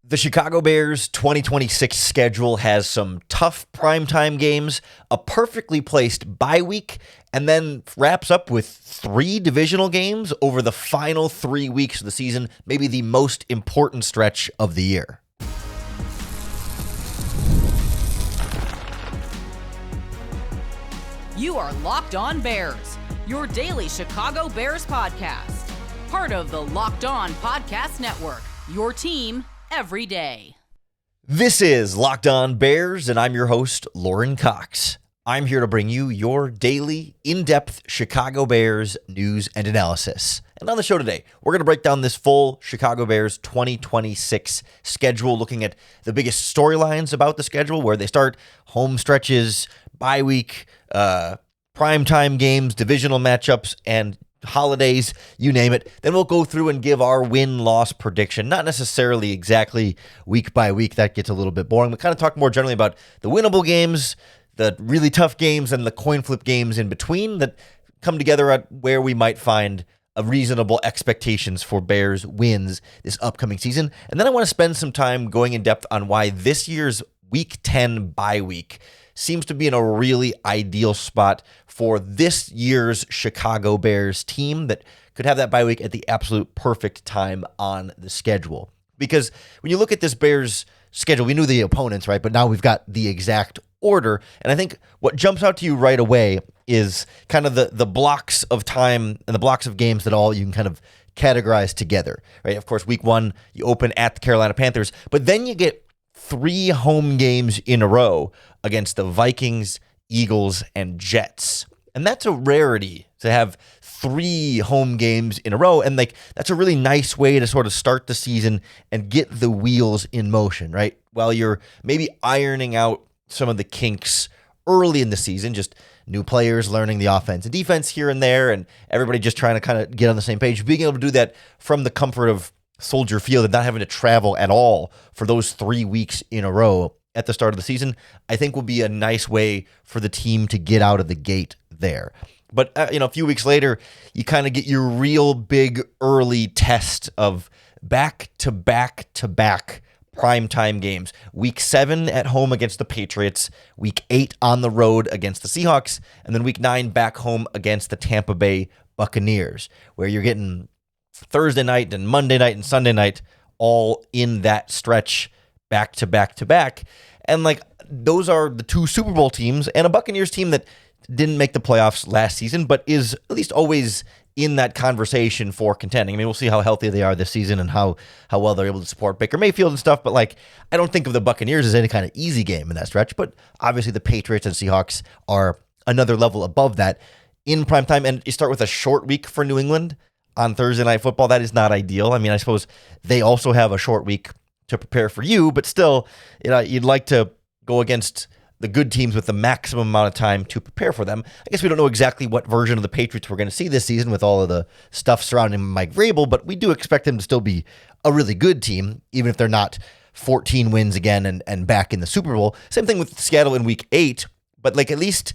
The Chicago Bears 2026 schedule has some tough primetime games, a perfectly placed bye week, and then wraps up with 3 divisional games over the final 3 weeks of the season, maybe the most important stretch of the year. You are Locked On Bears, your daily Chicago Bears podcast. Part of the Locked On Podcast Network, your team every day. This is Locked On Bears, and I'm your host, Lauren Cox. I'm here to bring you your daily, in-depth Chicago Bears news and analysis. And on the show today, we're going to break down this full Chicago Bears 2026 schedule, looking at the biggest storylines about the schedule, where they start, home stretches, bye week, primetime games, divisional matchups, and holidays, you name it. Then we'll go through and give our win-loss prediction, not necessarily exactly week by week. That gets a little bit boring. We'll kind of talk more generally about the winnable games, the really tough games, and the coin flip games in between that come together at where we might find a reasonable expectations for Bears wins this upcoming season. And then I want to spend some time going in depth on why this year's Week 10 bye week seems to be in a really ideal spot for this year's Chicago Bears team that could have that bye week at the absolute perfect time on the schedule. Because when you look at this Bears schedule, we knew the opponents, right? But now we've got the exact order. And I think what jumps out to you right away is kind of the blocks of time and the blocks of games that all you can kind of categorize together, right? Of course, week 1, you open at the Carolina Panthers, but then you get 3 home games in a row against the Vikings, Eagles, and Jets. And that's a rarity to have 3 home games in a row. And that's a really nice way to sort of start the season and get the wheels in motion, right? While you're maybe ironing out some of the kinks early in the season, just new players learning the offense and defense here and there, and everybody just trying to kind of get on the same page. Being able to do that from the comfort of Soldier Field and not having to travel at all for those 3 weeks in a row at the start of the season, I think will be a nice way for the team to get out of the gate there. But a few weeks later, you kind of get your real big early test of back-to-back-to-back primetime games. Week 7 at home against the Patriots, week 8 on the road against the Seahawks, and then week 9 back home against the Tampa Bay Buccaneers, where you're getting Thursday night and Monday night and Sunday night all in that stretch back to back to back. And those are the 2 Super Bowl teams and a Buccaneers team that didn't make the playoffs last season, but is at least always in that conversation for contending. I mean, we'll see how healthy they are this season and how well they're able to support Baker Mayfield and stuff. But I don't think of the Buccaneers as any kind of easy game in that stretch. But obviously the Patriots and Seahawks are another level above that in primetime. And you start with a short week for New England on Thursday Night Football. That is not ideal. I mean, I suppose they also have a short week to prepare for you, but still, you'd like to go against the good teams with the maximum amount of time to prepare for them. I guess we don't know exactly what version of the Patriots we're going to see this season with all of the stuff surrounding Mike Vrabel, but we do expect them to still be a really good team, even if they're not 14 wins again and back in the Super Bowl. Same thing with Seattle in week 8, but at least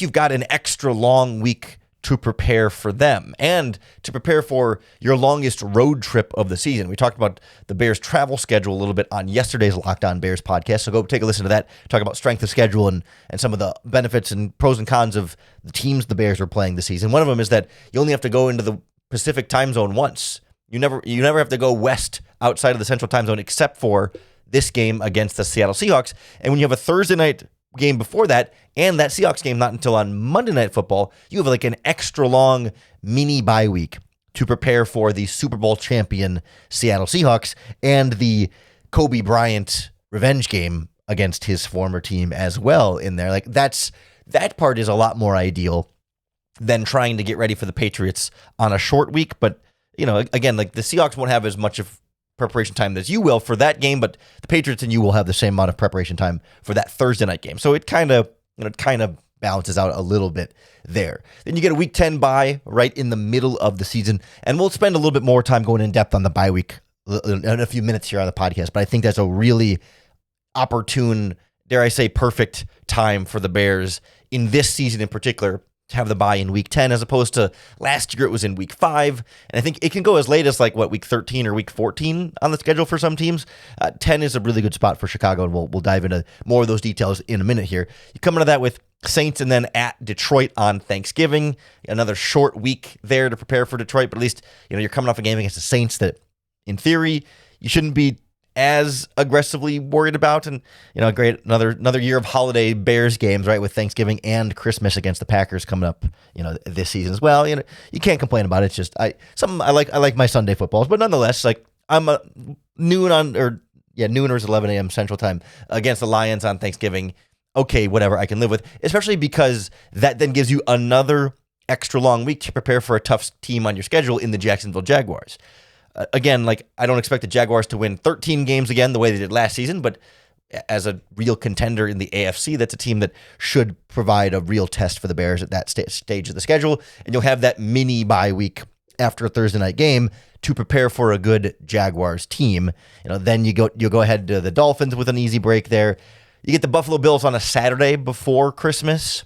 you've got an extra long week to prepare for them and to prepare for your longest road trip of the season. We talked about the Bears travel schedule a little bit on yesterday's Locked On Bears podcast, so go take a listen to that, talk about strength of schedule and some of the benefits and pros and cons of the teams the Bears are playing this season. One of them is that you only have to go into the Pacific time zone once. You never have to go west outside of the Central time zone except for this game against the Seattle Seahawks. And when you have a Thursday night game before that, and that Seahawks game not until on Monday Night Football, you have an extra long mini bye week to prepare for the Super Bowl champion Seattle Seahawks and the Kobe Bryant revenge game against his former team as well in there. That part is a lot more ideal than trying to get ready for the Patriots on a short week. But, again, the Seahawks won't have as much of preparation time as you will for that game, but the Patriots and you will have the same amount of preparation time for that Thursday night game. So it kind of balances out a little bit there. Then you get a week 10 bye right in the middle of the season, and we'll spend a little bit more time going in depth on the bye week in a few minutes here on the podcast, but I think that's a really opportune, dare I say, perfect time for the Bears in this season in particular have the bye in week 10 as opposed to last year it was in week 5. And I think it can go as late as week 13 or week 14 on the schedule for some teams. 10 is a really good spot for Chicago, and we'll dive into more of those details in a minute here. You come into that with Saints and then at Detroit on Thanksgiving. Another short week there to prepare for Detroit, but at least you're coming off a game against the Saints that in theory you shouldn't be as aggressively worried about, and great another year of holiday Bears games, right, with Thanksgiving and Christmas against the Packers coming up, this season as well. You can't complain about it. It's just I like my Sunday footballs, but nonetheless, I'm a noon or 11 a.m. Central Time against the Lions on Thanksgiving. Okay, whatever, I can live with, especially because that then gives you another extra long week to prepare for a tough team on your schedule in the Jacksonville Jaguars. Again, I don't expect the Jaguars to win 13 games again the way they did last season, but as a real contender in the AFC, that's a team that should provide a real test for the Bears at that stage of the schedule, and you'll have that mini bye week after a Thursday night game to prepare for a good Jaguars team. Then you'll go ahead to the Dolphins with an easy break there. You get the Buffalo Bills on a Saturday before Christmas.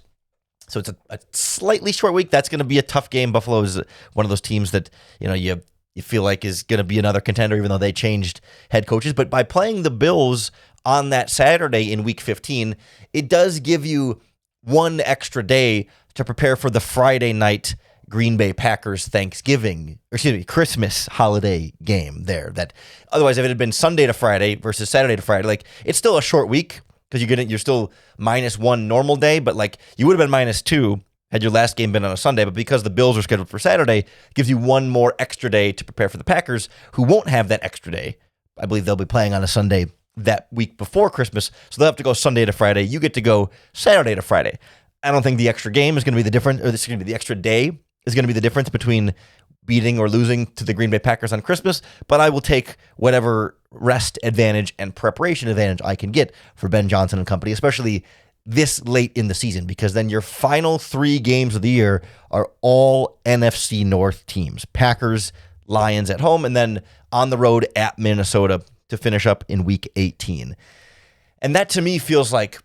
So it's a slightly short week. That's going to be a tough game. Buffalo is one of those teams that, you feel like is going to be another contender, even though they changed head coaches. But by playing the Bills on that Saturday in week 15, it does give you one extra day to prepare for the Friday night Green Bay Packers Christmas holiday game there. That otherwise, if it had been Sunday to Friday versus Saturday to Friday, it's still a short week because you're still -1 normal day, but you would have been -2 had your last game been on a Sunday. But because the Bills are scheduled for Saturday, it gives you one more extra day to prepare for the Packers, who won't have that extra day. I believe they'll be playing on a Sunday that week before Christmas, so they'll have to go Sunday to Friday. You get to go Saturday to Friday. I don't think the extra game is going to be the difference, or the extra day is going to be the difference between beating or losing to the Green Bay Packers on Christmas, but I will take whatever rest advantage and preparation advantage I can get for Ben Johnson and company, especially this late in the season, because then your final 3 games of the year are all NFC North teams. Packers, Lions at home, and then on the road at Minnesota to finish up in week 18. And that to me feels like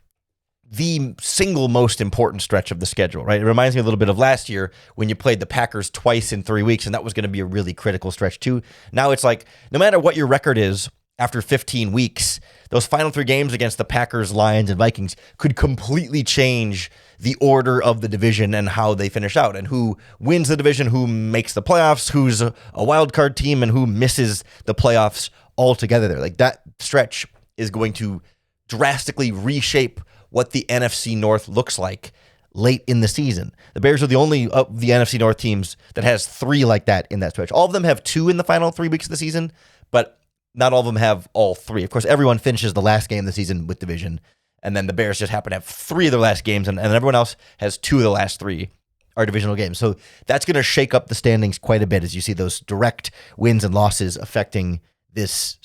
the single most important stretch of the schedule, right? It reminds me a little bit of last year when you played the Packers twice in 3 weeks, and that was going to be a really critical stretch too. Now it's no matter what your record is after 15 weeks, those final 3 games against the Packers, Lions, and Vikings could completely change the order of the division and how they finish out, and who wins the division, who makes the playoffs, who's a wild card team, and who misses the playoffs altogether there. That stretch is going to drastically reshape what the NFC North looks like late in the season. The Bears are the only of the NFC North teams that has 3 like that in that stretch. All of them have 2 in the final 3 weeks of the season, but not all of them have all 3. Of course, everyone finishes the last game of the season with division, and then the Bears just happen to have 3 of their last games, and everyone else has 2 of the last 3 are divisional games. So that's going to shake up the standings quite a bit as you see those direct wins and losses affecting this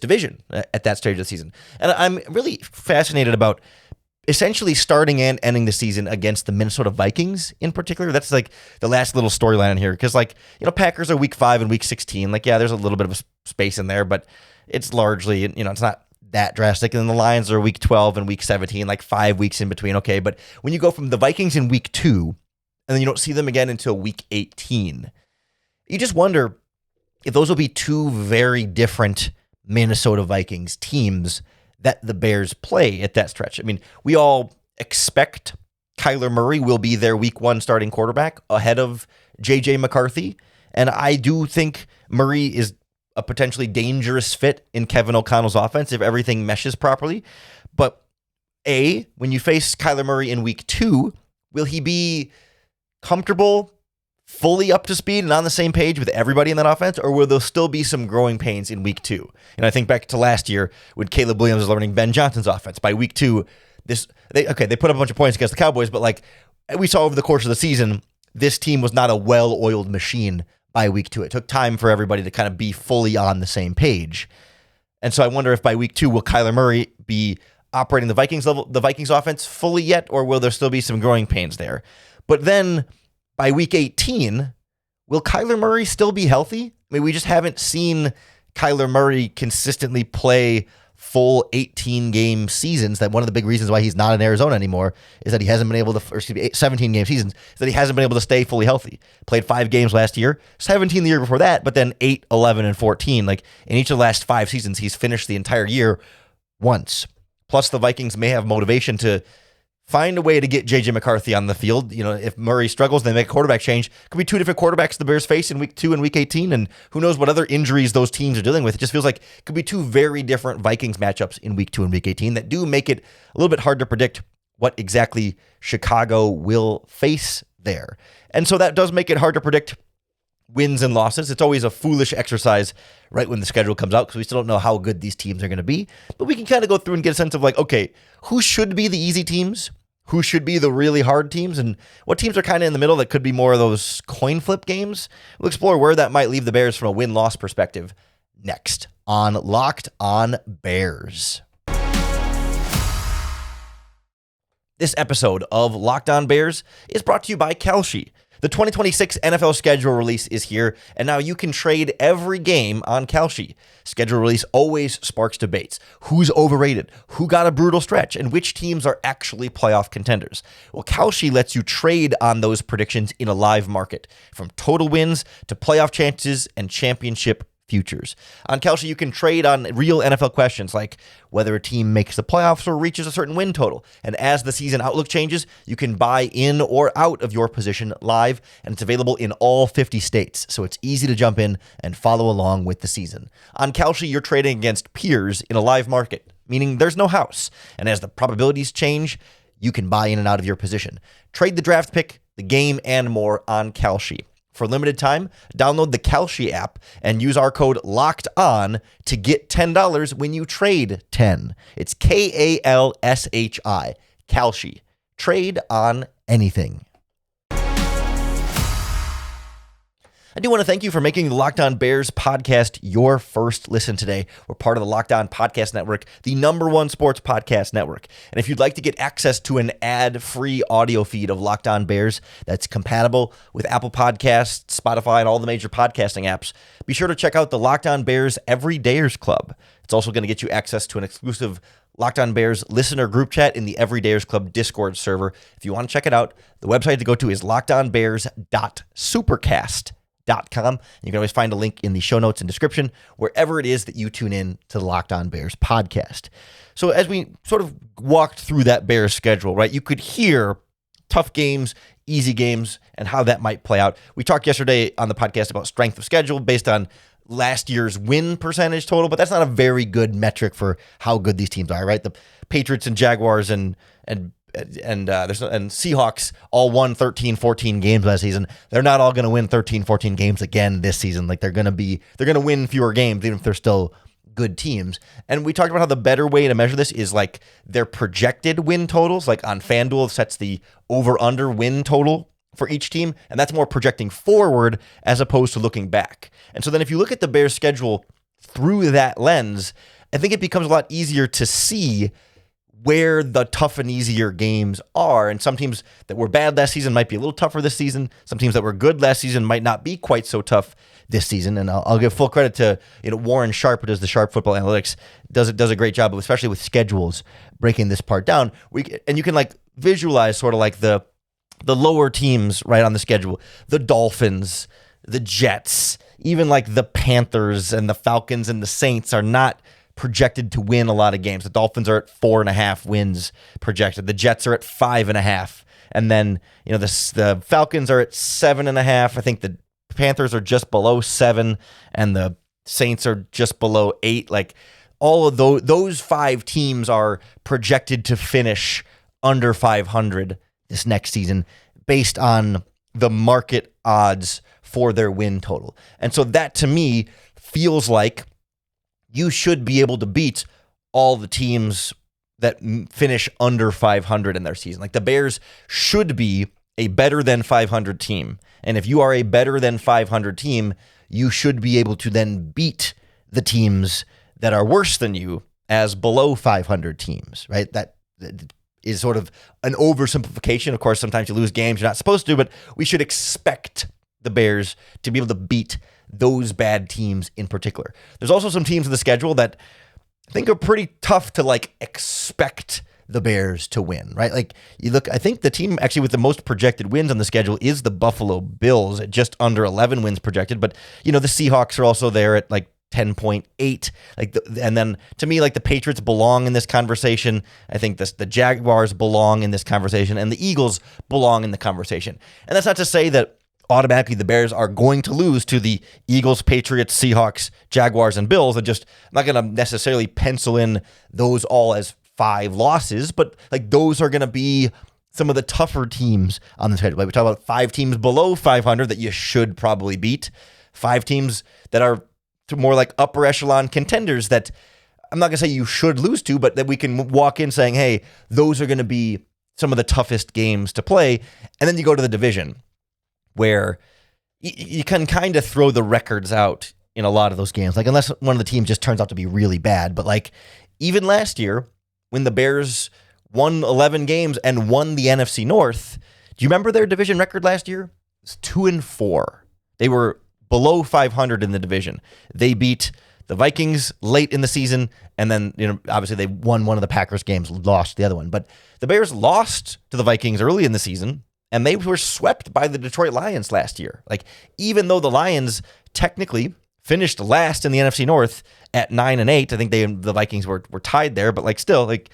division at that stage of the season. And I'm really fascinated about essentially starting and ending the season against the Minnesota Vikings in particular. That's the last little storyline here, because Packers are week 5 and week 16. There's a little bit of a space in there, but it's largely, it's not that drastic. And then the Lions are week 12 and week 17, 5 weeks in between. Okay, but when you go from the Vikings in week 2 and then you don't see them again until week 18, you just wonder if those will be 2 very different Minnesota Vikings teams that the Bears play at that stretch. I mean, we all expect Kyler Murray will be their week 1 starting quarterback ahead of J.J. McCarthy. And I do think Murray is a potentially dangerous fit in Kevin O'Connell's offense if everything meshes properly. But when you face Kyler Murray in week 2, will he be comfortable, fully up to speed and on the same page with everybody in that offense, or will there still be some growing pains in week 2? And I think back to last year when Caleb Williams was learning Ben Johnson's offense. By week 2, they put up a bunch of points against the Cowboys, but we saw over the course of the season, this team was not a well-oiled machine by week 2. It took time for everybody to kind of be fully on the same page. And so I wonder if by week 2, will Kyler Murray be operating the Vikings offense fully yet, or will there still be some growing pains there? But then by week 18, will Kyler Murray still be healthy? I mean, we just haven't seen Kyler Murray consistently play full 18-game seasons, that one of the big reasons why he's not in Arizona anymore is that he hasn't been able to, 17-game seasons, is that he hasn't been able to stay fully healthy. Played 5 games last year, 17 the year before that, but then 8, 11, and 14. Like in each of the last 5 seasons, he's finished the entire year once. Plus, the Vikings may have motivation to find a way to get J.J. McCarthy on the field. You know, if Murray struggles, they make a quarterback change. Could be 2 different quarterbacks the Bears face in week 2 and week 18, and who knows what other injuries those teams are dealing with. It just feels like it could be 2 very different Vikings matchups in week 2 and week 18 that do make it a little bit hard to predict what exactly Chicago will face there. And so that does make it hard to predict wins and losses. It's always a foolish exercise right when the schedule comes out because we still don't know how good these teams are going to be. But we can kind of go through and get a sense of like, okay, who should be the easy teams? Who should be the really hard teams, and what teams are kind of in the middle that could be more of those coin flip games? We'll explore where that might leave the Bears from a win-loss perspective next on Locked On Bears. This episode of Locked On Bears is brought to you by Kalshi. The 2026 NFL schedule release is here, and now you can trade every game on Kalshi. Schedule release always sparks debates. Who's overrated? Who got a brutal stretch? And which teams are actually playoff contenders? Well, Kalshi lets you trade on those predictions in a live market, from total wins to playoff chances and championship futures. On Kalshi, you can trade on real NFL questions like whether a team makes the playoffs or reaches a certain win total. And as the season outlook changes, you can buy in or out of your position live, and it's available in all 50 states. So it's easy to jump in and follow along with the season. On Kalshi, you're trading against peers in a live market, meaning there's no house. And as the probabilities change, you can buy in and out of your position. Trade the draft pick, the game, and more on Kalshi. For limited time, download the Kalshi app and use our code LOCKEDON to get $10 when you trade 10. It's Kalshi. Kalshi. Trade on anything. I do want to thank you for making the Locked On Bears podcast your first listen today. We're part of the Locked On Podcast Network, the #1 sports podcast network. And if you'd like to get access to an ad-free audio feed of Locked On Bears that's compatible with Apple Podcasts, Spotify, and all the major podcasting apps, be sure to check out the Locked On Bears Everydayers Club. It's also going to get you access to an exclusive Locked On Bears listener group chat in the Everydayers Club Discord server. If you want to check it out, the website to go to is lockedonbears.supercast.com. You can always find a link in the show notes and description, wherever it is that you tune in to the Locked On Bears podcast. So as we sort of walked through that Bears schedule, right, you could hear tough games, easy games, and how that might play out. We talked yesterday on the podcast about strength of schedule based on last year's win percentage total, but that's not a very good metric for how good these teams are, right? The Patriots and Jaguars and Seahawks all won 13, 14 games last season. They're not all going to win 13, 14 games again this season. Like they're going to win fewer games, even if they're still good teams. And we talked about how the better way to measure this is like their projected win totals. Like on FanDuel, sets the over-under win total for each team. And that's more projecting forward as opposed to looking back. And so then if you look at the Bears schedule through that lens, I think it becomes a lot easier to see where the tough and easier games are. And some teams that were bad last season might be a little tougher this season. Some teams that were good last season might not be quite so tough this season. And I'll give full credit to Warren Sharp, who does the Sharp Football Analytics, does a great job, especially with schedules, breaking this part down. And you can like visualize sort of like the lower teams right on the schedule, the Dolphins, the Jets, even like the Panthers and the Falcons and the Saints are not projected to win a lot of games. The Dolphins are at 4.5 wins projected. The Jets are at 5.5. And then, the Falcons are at 7.5. I think the Panthers are just below 7 and the Saints are just below 8. Like all of those 5 teams are projected to finish under 500 this next season based on the market odds for their win total. And so that to me feels like you should be able to beat all the teams that finish under 500 in their season. Like the Bears should be a better than 500 team. And if you are a better than 500 team, you should be able to then beat the teams that are worse than you as below 500 teams, right? That is sort of an oversimplification. Of course, sometimes you lose games you're not supposed to, but we should expect the Bears to be able to beat those bad teams in particular. There's also some teams in the schedule that I think are pretty tough to like expect the Bears to win, right? Like you look, I think the team actually with the most projected wins on the schedule is the Buffalo Bills at just under 11 wins projected. But, the Seahawks are also there at like 10.8. And then to me, like the Patriots belong in this conversation. I think the Jaguars belong in this conversation and the Eagles belong in the conversation. And that's not to say that automatically the Bears are going to lose to the Eagles, Patriots, Seahawks, Jaguars, and Bills. I'm not going to necessarily pencil in those all as 5 losses, but like those are going to be some of the tougher teams on the schedule. Like we talk about 5 teams below 500 that you should probably beat, 5 teams that are more like upper echelon contenders that I'm not going to say you should lose to, but that we can walk in saying, hey, those are going to be some of the toughest games to play. And then you go to the division where you can kind of throw the records out in a lot of those games. Like unless one of the teams just turns out to be really bad. But like even last year, when the Bears won 11 games and won the NFC North, do you remember their division record last year? It's 2-4. They were below 500 in the division. They beat the Vikings late in the season, and then obviously they won one of the Packers games, lost the other one. But the Bears lost to the Vikings early in the season, and they were swept by the Detroit Lions last year. Like even though the Lions technically finished last in the NFC North at 9-8. I think the Vikings were tied there, but like still, like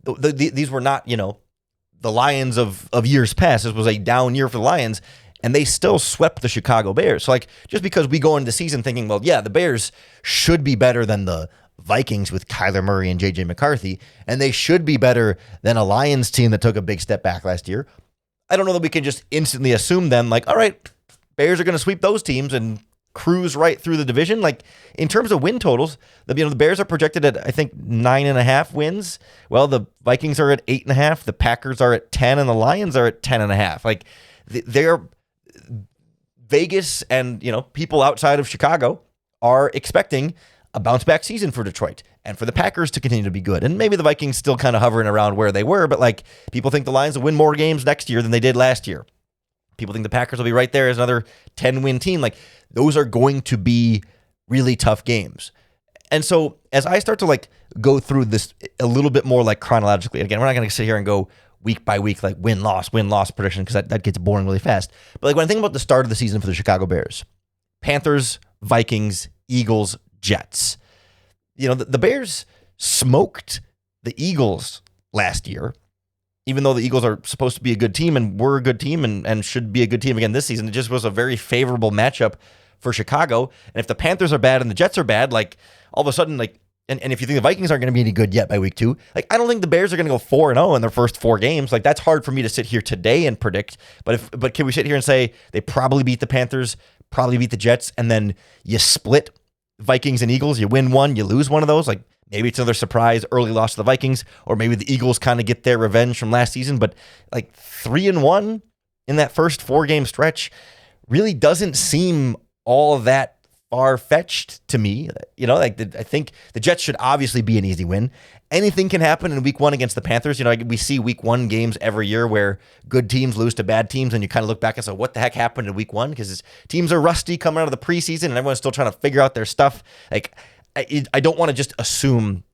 these were not the Lions of years past. This was a down year for the Lions, and they still swept the Chicago Bears. So like just because we go into the season thinking, well, yeah, the Bears should be better than the Vikings with Kyler Murray and JJ McCarthy, and they should be better than a Lions team that took a big step back last year. I don't know that we can just instantly assume then like, all right, Bears are going to sweep those teams and cruise right through the division. Like in terms of win totals, the Bears are projected at I think 9.5 wins. Well, the Vikings are at 8.5, the Packers are at 10, and the Lions are at 10.5. Like they're Vegas and people outside of Chicago are expecting a bounce back season for Detroit and for the Packers to continue to be good. And maybe the Vikings still kind of hovering around where they were, but like people think the Lions will win more games next year than they did last year. People think the Packers will be right there as another 10-win team. Like those are going to be really tough games. And so as I start to like go through this a little bit more like chronologically, again, we're not going to sit here and go week by week, like win-loss prediction, because that gets boring really fast. But like when I think about the start of the season for the Chicago Bears, Panthers, Vikings, Eagles, Jets, the Bears smoked the Eagles last year. Even though the Eagles are supposed to be a good team and were a good team and should be a good team again this season, it just was a very favorable matchup for Chicago. And if the Panthers are bad and the Jets are bad, like all of a sudden, like, and if you think the Vikings aren't going to be any good yet by week 2, like I don't think the Bears are going to go 4-0 in their first 4 games. Like that's hard for me to sit here today and predict. But can we sit here and say they probably beat the Panthers, probably beat the Jets, and then you split Vikings and Eagles? You win one, you lose one of those. Like maybe it's another surprise early loss to the Vikings, or maybe the Eagles kind of get their revenge from last season. But like 3-1 in that first 4-game stretch really doesn't seem all that far-fetched to me. I think the Jets should obviously be an easy win. Anything can happen in week 1 against the Panthers. We see week 1 games every year where good teams lose to bad teams, and you kind of look back and say, what the heck happened in week 1? Because teams are rusty coming out of the preseason, and everyone's still trying to figure out their stuff. Like, I don't want to just assume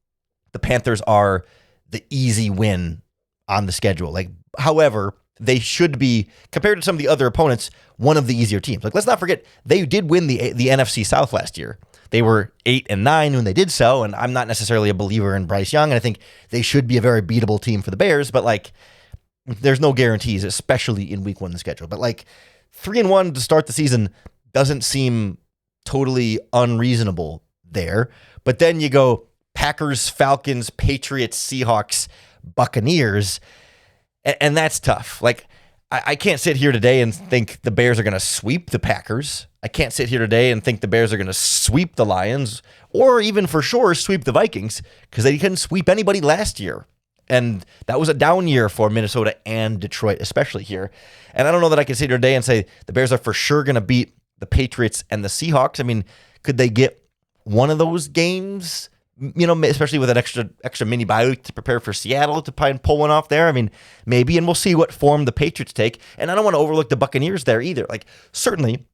the Panthers are the easy win on the schedule. Like, however, they should be, compared to some of the other opponents, one of the easier teams. Like, let's not forget, they did win the NFC South last year. They were 8-9 when they did so, and I'm not necessarily a believer in Bryce Young, and I think they should be a very beatable team for the Bears, but like, there's no guarantees, especially in week 1 of the schedule. But like, 3-1 to start the season doesn't seem totally unreasonable there. But then you go Packers, Falcons, Patriots, Seahawks, Buccaneers, and that's tough. Like, I can't sit here today and think the Bears are going to sweep the Packers. I can't sit here today and think the Bears are going to sweep the Lions, or even for sure sweep the Vikings, because they couldn't sweep anybody last year. And that was a down year for Minnesota and Detroit, especially here. And I don't know that I can sit here today and say the Bears are for sure going to beat the Patriots and the Seahawks. I mean, could they get one of those games? Especially with an extra mini bye week to prepare for Seattle to try and pull one off there. I mean, maybe, and we'll see what form the Patriots take. And I don't want to overlook the Buccaneers there either. Like, certainly,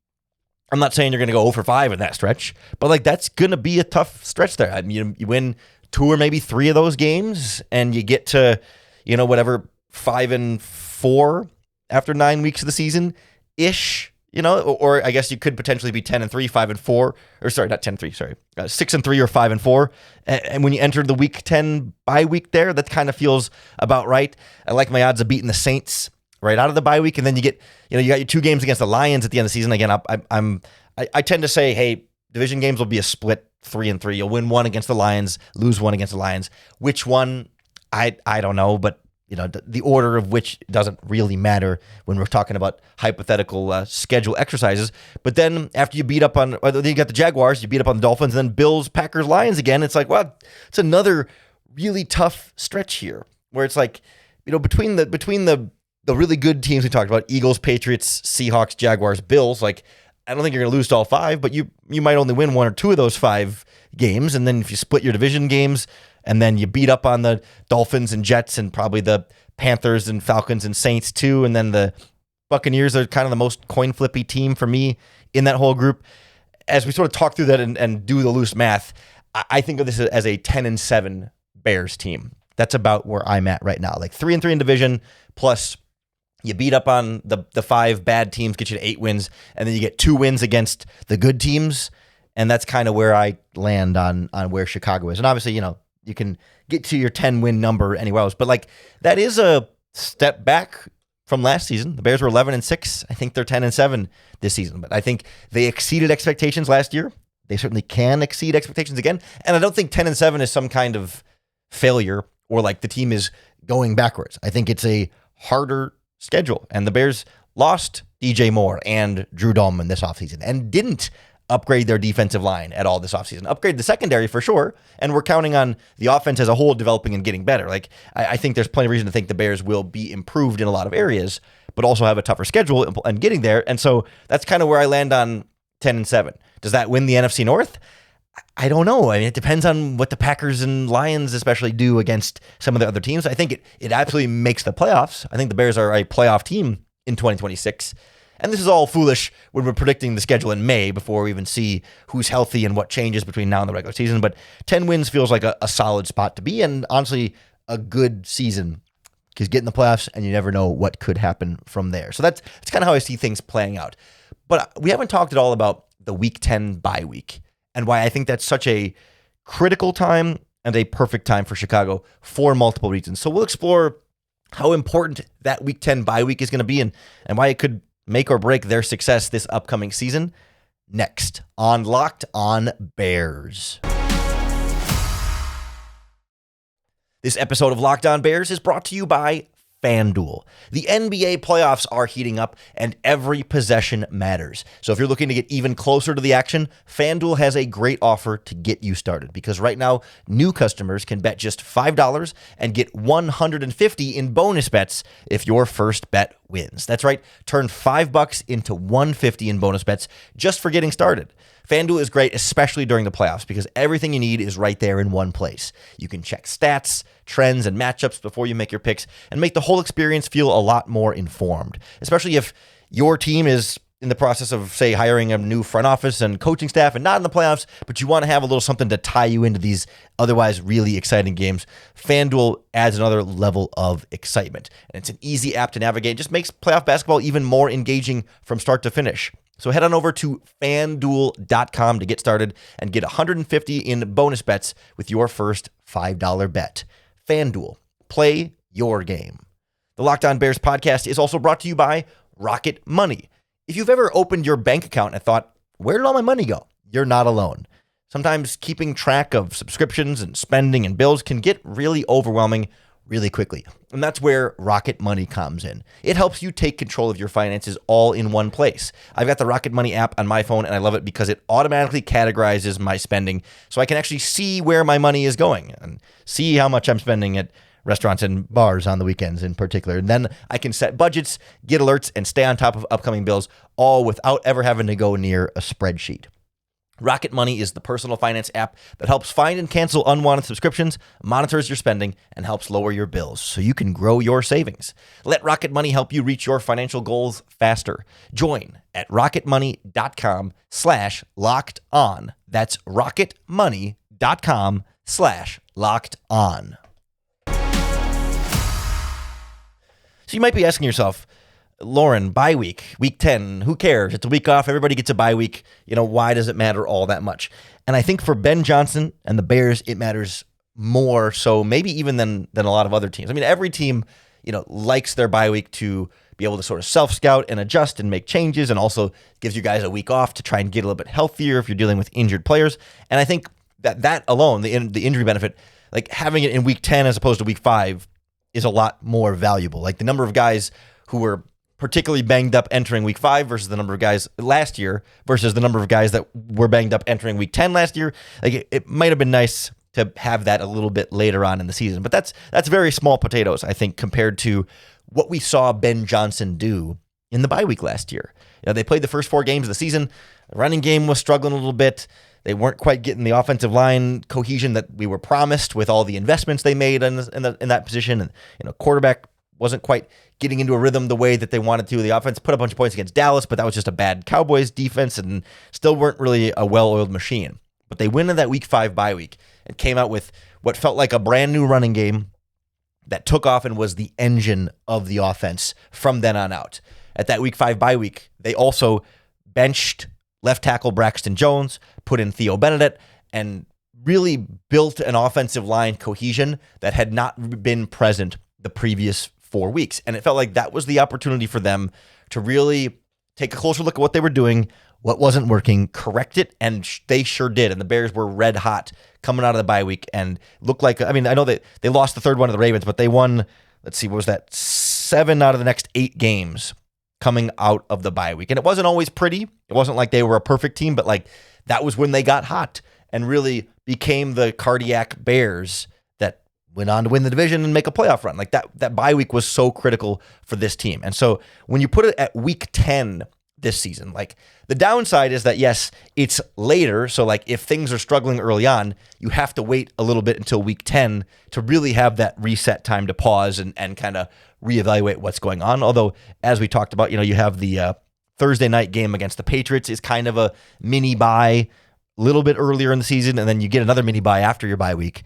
I'm not saying you're going to go 0-5 in that stretch, but like that's going to be a tough stretch there. I mean, you win 2 or maybe 3 of those games and you get to, whatever, 5-4 after 9 weeks of the season ish, or I guess you could potentially be 10-3, 5-4, or sorry, not 10-3, sorry, 6-3 or 5-4. And when you enter the week 10 bye week there, that kind of feels about right. I like my odds of beating the Saints right out of the bye week. And then you get, you got your 2 games against the Lions at the end of the season. Again, I tend to say, hey, division games will be a split 3-3. You'll win 1 against the Lions, lose 1 against the Lions. Which one? I don't know, but the order of which doesn't really matter when we're talking about hypothetical schedule exercises. But then after you beat up on, then you got the Jaguars, you beat up on the Dolphins, and then Bills, Packers, Lions again. It's like, well, it's another really tough stretch here where it's like, between the really good teams we talked about, Eagles, Patriots, Seahawks, Jaguars, Bills, like, I don't think you're going to lose to all 5, but you might only win 1 or 2 of those 5 games. And then if you split your division games and then you beat up on the Dolphins and Jets and probably the Panthers and Falcons and Saints too, and then the Buccaneers are kind of the most coin flippy team for me in that whole group. As we sort of talk through that and do the loose math, I think of this as a 10-7 Bears team. That's about where I'm at right now. Like 3-3 in division, plus you beat up on the 5 bad teams, get you to 8 wins, and then you get 2 wins against the good teams. And that's kind of where I land on where Chicago is. And obviously, you can get to your 10-win number anywhere else. But like that is a step back from last season. The Bears were 11-6. I think they're 10-7 this season. But I think they exceeded expectations last year. They certainly can exceed expectations again. And I don't think 10-7 is some kind of failure or like the team is going backwards. I think it's a harder schedule. And the Bears lost DJ Moore and Drew Dalman this offseason and didn't upgrade their defensive line at all this offseason. Upgrade the secondary for sure, and we're counting on the offense as a whole developing and getting better. Like I think there's plenty of reason to think the Bears will be improved in a lot of areas, but also have a tougher schedule and getting there. And so that's kind of where I land on 10-7. Does that win the NFC North? I don't know. I mean, it depends on what the Packers and Lions especially do against some of the other teams. I think it absolutely makes the playoffs. I think the Bears are a playoff team in 2026. And this is all foolish when we're predicting the schedule in May before we even see who's healthy and what changes between now and the regular season. But 10 wins feels like a solid spot to be, and honestly, a good season because get in the playoffs and you never know what could happen from there. So that's kind of how I see things playing out. But we haven't talked at all about the Week 10 bye week and why I think that's such a critical time and a perfect time for Chicago for multiple reasons. So we'll explore how important that Week 10 bye week is going to be and why it could make or break their success this upcoming season next on Locked On Bears. This episode of Locked On Bears is brought to you by FanDuel. The NBA playoffs are heating up and every possession matters. So if you're looking to get even closer to the action, FanDuel has a great offer to get you started because right now, new customers can bet just $5 and get $150 in bonus bets if your first bet wins. That's right. Turn $5 into $150 in bonus bets just for getting started. FanDuel is great, especially during the playoffs, because everything you need is right there in one place. You can check stats, trends, and matchups before you make your picks and make the whole experience feel a lot more informed, especially if your team is in the process of, say, hiring a new front office and coaching staff and not in the playoffs, but you want to have a little something to tie you into these otherwise really exciting games. FanDuel adds another level of excitement. And it's an easy app to navigate. It just makes playoff basketball even more engaging from start to finish. So head on over to FanDuel.com to get started and get $150 in bonus bets with your first $5 bet. FanDuel, play your game. The Locked On Bears podcast is also brought to you by Rocket Money. If you've ever opened your bank account and thought, where did all my money go? You're not alone. Sometimes keeping track of subscriptions and spending and bills can get really overwhelming really quickly. And that's where Rocket Money comes in. It helps you take control of your finances all in one place. I've got the Rocket Money app on my phone and I love it because it automatically categorizes my spending so I can actually see where my money is going and see how much I'm spending at restaurants and bars on the weekends in particular. And then I can set budgets, get alerts, and stay on top of upcoming bills, all without ever having to go near a spreadsheet. Rocket Money is the personal finance app that helps find and cancel unwanted subscriptions, monitors your spending, and helps lower your bills so you can grow your savings. Let Rocket Money help you reach your financial goals faster. Join at rocketmoney.com/locked on. That's rocketmoney.com/locked Locked On. So you might be asking yourself, Lauren, bye week, week 10, who cares? It's a week off. Everybody gets a bye week. Why does it matter all that much? And I think for Ben Johnson and the Bears, it matters more so maybe even than a lot of other teams. I mean, every team, likes their bye week to be able to sort of self-scout and adjust and make changes, and also gives you guys a week off to try and get a little bit healthier if you're dealing with injured players. And I think that alone, the injury benefit, like having it in week 10 as opposed to week 5, is a lot more valuable. Like the number of guys who were particularly banged up entering week 5 versus the number of guys last year versus the number of guys that were banged up entering week 10 last year. Like it might have been nice to have that a little bit later on in the season, but that's very small potatoes, I think, compared to what we saw Ben Johnson do in the bye week last year. They played the first 4 games of the season. The running game was struggling a little bit. They weren't quite getting the offensive line cohesion that we were promised with all the investments they made in that position. And quarterback wasn't quite getting into a rhythm the way that they wanted to. The offense put a bunch of points against Dallas, but that was just a bad Cowboys defense and still weren't really a well-oiled machine. But they went in that week 5 bye week and came out with what felt like a brand new running game that took off and was the engine of the offense from then on out. At that week 5 bye week, they also benched left tackle Braxton Jones, put in Theo Benedict, and really built an offensive line cohesion that had not been present the previous 4 weeks. And it felt like that was the opportunity for them to really take a closer look at what they were doing, what wasn't working, correct it, and they sure did. And the Bears were red hot coming out of the bye week and looked like, I know that they lost the third one to the Ravens, but they won, let's see, what was that? 7 out of the next 8 games coming out of the bye week. And it wasn't always pretty. It wasn't like they were a perfect team, but like that was when they got hot and really became the cardiac Bears that went on to win the division and make a playoff run. Like that bye week was so critical for this team. And so when you put it at week 10 this season, like the downside is that, yes, it's later. So like if things are struggling early on, you have to wait a little bit until week 10 to really have that reset time to pause and kind of reevaluate what's going on. Although, as we talked about, you have the Thursday night game against the Patriots is kind of a mini bye a little bit earlier in the season, and then you get another mini bye after your bye week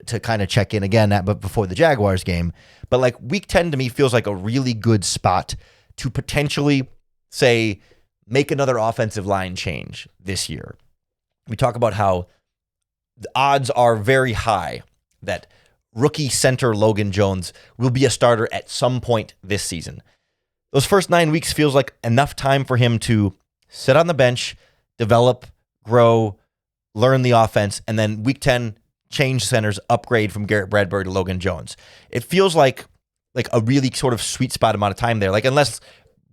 to kind of check in again but before the Jaguars game. But like week 10 to me feels like a really good spot to potentially say make another offensive line change this year. We talk about how the odds are very high that rookie center Logan Jones will be a starter at some point this season. Those first 9 weeks feels like enough time for him to sit on the bench, develop, grow, learn the offense, and then week 10, change centers, upgrade from Garrett Bradbury to Logan Jones. It feels like a really sort of sweet spot amount of time there. Like unless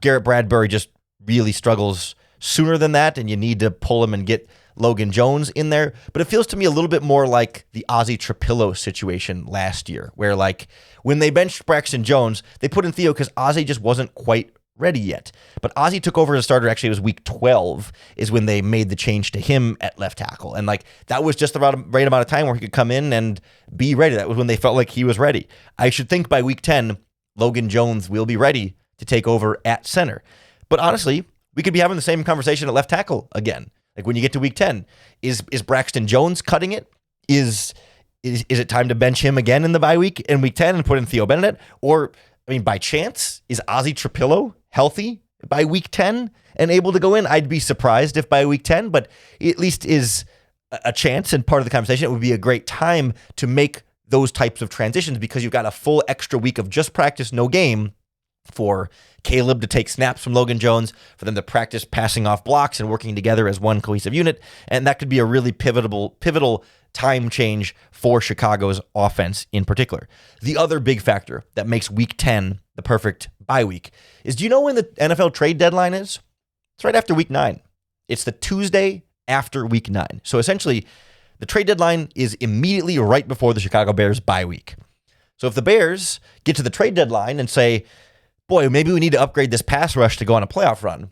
Garrett Bradbury just really struggles sooner than that and you need to pull him and get Logan Jones in there. But it feels to me a little bit more like the Ozzie Trapillo situation last year, where like when they benched Braxton Jones, they put in Theo because Ozzie just wasn't quite ready yet. But Ozzie took over as a starter. Actually, it was week 12 is when they made the change to him at left tackle. And like that was just the right amount of time where he could come in and be ready. That was when they felt like he was ready. I should think by week 10, Logan Jones will be ready to take over at center. But honestly, we could be having the same conversation at left tackle again. Like when you get to week 10, is Braxton Jones cutting it? Is it time to bench him again in the bye week in week 10 and put in Theo Benedict? Or, by chance, is Ozzie Trapillo healthy by week 10 and able to go in? I'd be surprised if by week 10, but it at least is a chance and part of the conversation. It would be a great time to make those types of transitions because you've got a full extra week of just practice, no game, for Caleb to take snaps from Logan Jones, for them to practice passing off blocks and working together as one cohesive unit. And that could be a really pivotal time change for Chicago's offense in particular. The other big factor that makes week 10 the perfect bye week is, do you know when the NFL trade deadline is? It's right after week 9. It's the Tuesday after week 9. So essentially, the trade deadline is immediately right before the Chicago Bears bye week. So if the Bears get to the trade deadline and say, boy, maybe we need to upgrade this pass rush to go on a playoff run,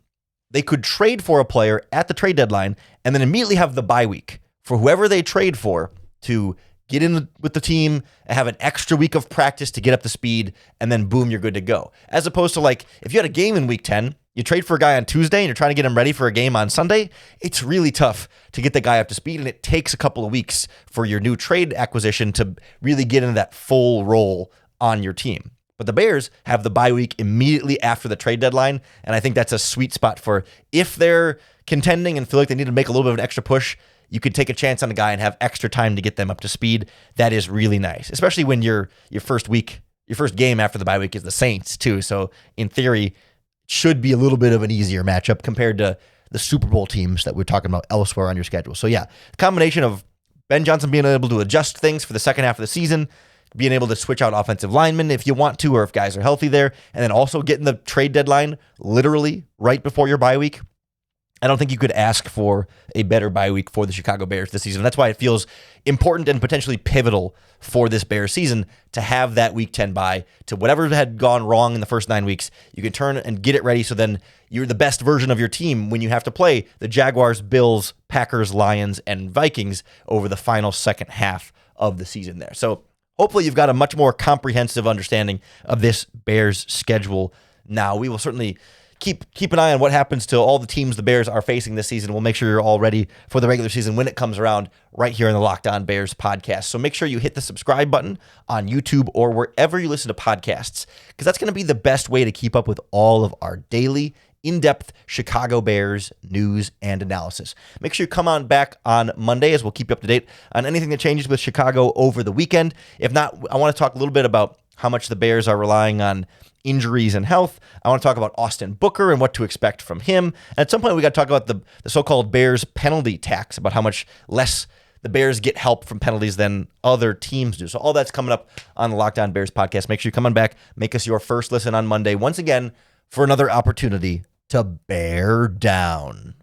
they could trade for a player at the trade deadline and then immediately have the bye week for whoever they trade for to get in with the team and have an extra week of practice to get up to speed, and then boom, you're good to go. As opposed to like, if you had a game in week 10 you trade for a guy on Tuesday and you're trying to get him ready for a game on Sunday, it's really tough to get the guy up to speed, and it takes a couple of weeks for your new trade acquisition to really get into that full role on your team. But the Bears have the bye week immediately after the trade deadline, and I think that's a sweet spot for if they're contending and feel like they need to make a little bit of an extra push, you could take a chance on a guy and have extra time to get them up to speed. That is really nice, especially when your first game after the bye week is the Saints too. So in theory, should be a little bit of an easier matchup compared to the Super Bowl teams that we're talking about elsewhere on your schedule. So yeah, the combination of Ben Johnson being able to adjust things for the second half of the season, being able to switch out offensive linemen if you want to, or if guys are healthy there, and then also getting the trade deadline literally right before your bye week. I don't think you could ask for a better bye week for the Chicago Bears this season. That's why it feels important and potentially pivotal for this Bears season to have that week 10 bye to whatever had gone wrong in the first 9 weeks. You can turn and get it ready so then you're the best version of your team when you have to play the Jaguars, Bills, Packers, Lions, and Vikings over the final second half of the season there. So hopefully you've got a much more comprehensive understanding of this Bears schedule now. We will certainly keep an eye on what happens to all the teams the Bears are facing this season. We'll make sure you're all ready for the regular season when it comes around right here in the Locked On Bears podcast. So make sure you hit the subscribe button on YouTube or wherever you listen to podcasts, because that's going to be the best way to keep up with all of our daily in-depth Chicago Bears news and analysis. Make sure you come on back on Monday as we'll keep you up to date on anything that changes with Chicago over the weekend. If not, I want to talk a little bit about how much the Bears are relying on injuries and health. I want to talk about Austin Booker and what to expect from him. And at some point, we got to talk about the so-called Bears penalty tax, about how much less the Bears get help from penalties than other teams do. So all that's coming up on the Locked On Bears podcast. Make sure you come on back, make us your first listen on Monday, once again, for another opportunity to bear down.